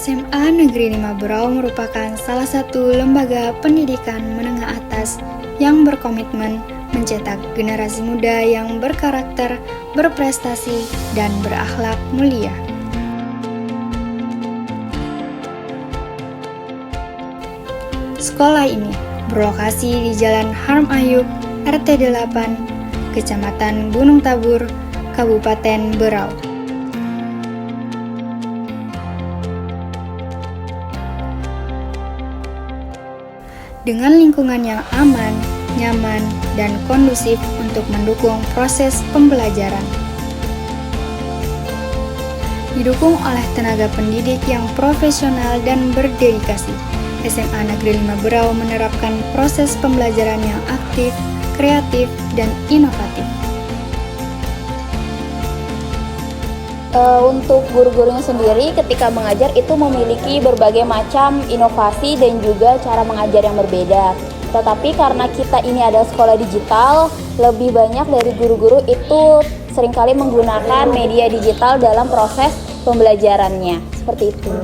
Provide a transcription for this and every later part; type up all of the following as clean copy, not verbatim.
SMA Negeri 5 Berau merupakan salah satu lembaga pendidikan menengah atas yang berkomitmen mencetak generasi muda yang berkarakter, berprestasi, dan berakhlak mulia. Sekolah ini berlokasi di Jalan Harm Ayub, RT 8, Kecamatan Gunung Tabur, Kabupaten Berau. Dengan lingkungan yang aman, nyaman, dan kondusif untuk mendukung proses pembelajaran. Didukung oleh tenaga pendidik yang profesional dan berdedikasi, SMA Negeri 5 Berau menerapkan proses pembelajaran yang aktif, kreatif, dan inovatif. Untuk guru-gurunya sendiri ketika mengajar itu memiliki berbagai macam inovasi dan juga cara mengajar yang berbeda. Tetapi karena kita ini adalah sekolah digital, lebih banyak dari guru-guru itu seringkali menggunakan media digital dalam proses pembelajarannya. Seperti itu.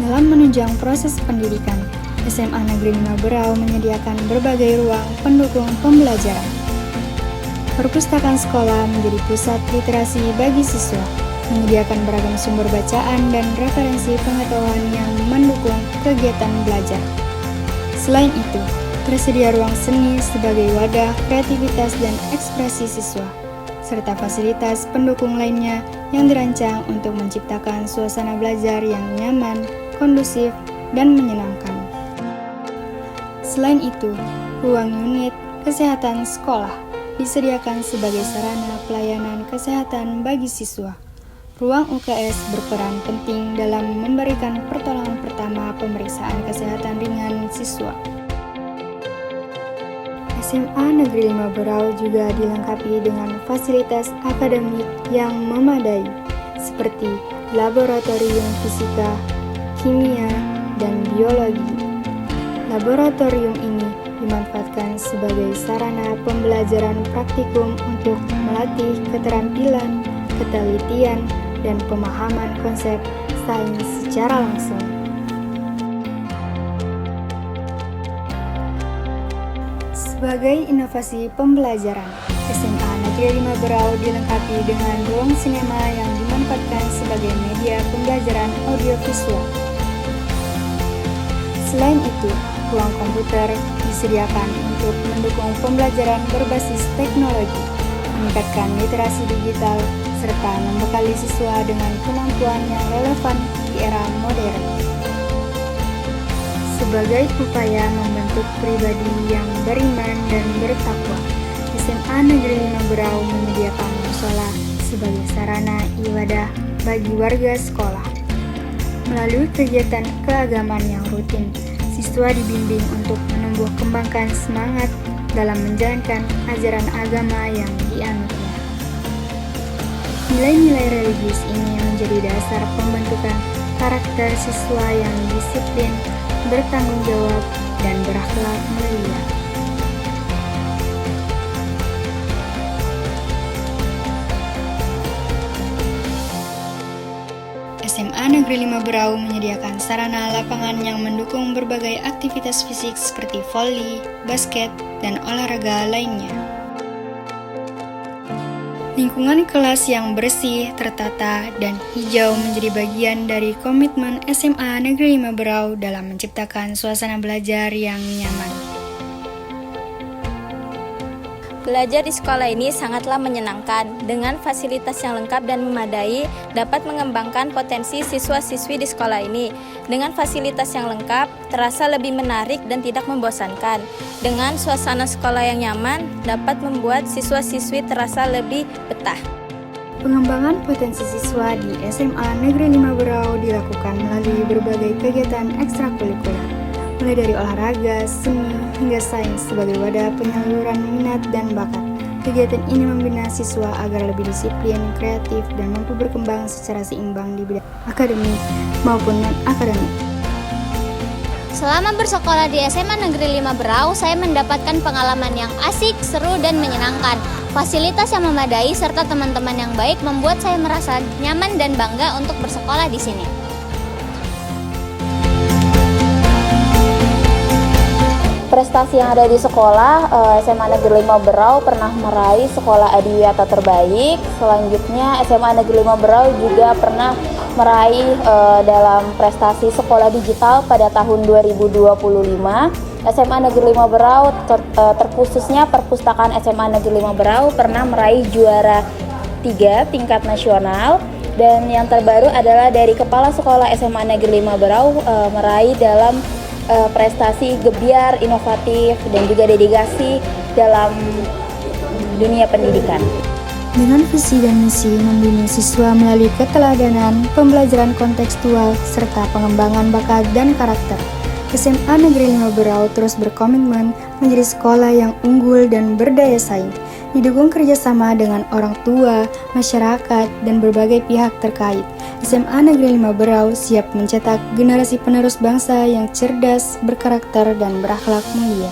Dalam menunjang proses pendidikan, SMA Negeri 5 Berau menyediakan berbagai ruang pendukung pembelajaran. Perpustakaan sekolah menjadi pusat literasi bagi siswa, menyediakan beragam sumber bacaan dan referensi pengetahuan yang mendukung kegiatan belajar. Selain itu, tersedia ruang seni sebagai wadah kreativitas dan ekspresi siswa, serta fasilitas pendukung lainnya yang dirancang untuk menciptakan suasana belajar yang nyaman, kondusif, dan menyenangkan. Selain itu, ruang unit kesehatan sekolah disediakan sebagai sarana pelayanan kesehatan bagi siswa. Ruang UKS berperan penting dalam memberikan pertolongan pertama pemeriksaan kesehatan ringan siswa. SMA Negeri 5 Berau juga dilengkapi dengan fasilitas akademik yang memadai, seperti laboratorium fisika, kimia, dan biologi. Laboratorium ini dimanfaatkan sebagai sarana pembelajaran praktikum untuk melatih keterampilan, ketelitian, dan pemahaman konsep sains secara langsung. Sebagai inovasi pembelajaran, SMA Negeri 5 Berau dilengkapi dengan ruang sinema yang dimanfaatkan sebagai media pembelajaran audiovisual. Selain itu, ruang komputer disediakan untuk mendukung pembelajaran berbasis teknologi, meningkatkan literasi digital, serta membekali siswa dengan kemampuan yang relevan di era modern. Sebagai upaya membentuk pribadi yang beriman dan bertakwa, SMA Negeri 5 Berau menyediakan mushola sebagai sarana ibadah bagi warga sekolah. Melalui kegiatan keagamaan yang rutin, siswa dibimbing untuk menumbuh kembangkan semangat dalam menjalankan ajaran agama yang dianutnya. Nilai-nilai religius ini menjadi dasar pembentukan karakter siswa yang disiplin, bertanggung jawab, dan berakhlak mulia. SMA Negeri 5 Berau menyediakan sarana lapangan yang mendukung berbagai aktivitas fisik seperti voli, basket, dan olahraga lainnya. Lingkungan kelas yang bersih, tertata, dan hijau menjadi bagian dari komitmen SMA Negeri 5 Berau dalam menciptakan suasana belajar yang nyaman. Belajar di sekolah ini sangatlah menyenangkan. Dengan fasilitas yang lengkap dan memadai, dapat mengembangkan potensi siswa-siswi di sekolah ini. Dengan fasilitas yang lengkap, terasa lebih menarik dan tidak membosankan. Dengan suasana sekolah yang nyaman, dapat membuat siswa-siswi terasa lebih betah. Pengembangan potensi siswa di SMA Negeri 5 Berau dilakukan melalui berbagai kegiatan ekstrakurikuler, mulai dari olahraga, seni, hingga sains sebagai wadah penyaluran minat dan bakat. Kegiatan ini membina siswa agar lebih disiplin, kreatif, dan mampu berkembang secara seimbang di bidang akademik maupun non-akademik. Selama bersekolah di SMA Negeri 5 Berau, saya mendapatkan pengalaman yang asik, seru, dan menyenangkan. Fasilitas yang memadai serta teman-teman yang baik membuat saya merasa nyaman dan bangga untuk bersekolah di sini. Prestasi yang ada di sekolah, SMA Negeri 5 Berau pernah meraih sekolah adiwiyata terbaik. Selanjutnya SMA Negeri 5 Berau juga pernah meraih dalam prestasi sekolah digital pada tahun 2025. SMA Negeri 5 Berau terkhususnya perpustakaan SMA Negeri 5 Berau pernah meraih juara 3 tingkat nasional. Dan yang terbaru adalah dari Kepala Sekolah SMA Negeri 5 Berau meraih dalam prestasi gebiar, inovatif, dan juga dedikasi dalam dunia pendidikan. Dengan visi dan misi membimbing siswa melalui keteladanan, pembelajaran kontekstual, serta pengembangan bakat dan karakter, SMA Negeri 5 Berau terus berkomitmen menjadi sekolah yang unggul dan berdaya saing, didukung kerjasama dengan orang tua, masyarakat, dan berbagai pihak terkait. SMA Negeri 5 Berau siap mencetak generasi penerus bangsa yang cerdas, berkarakter, dan berakhlak mulia.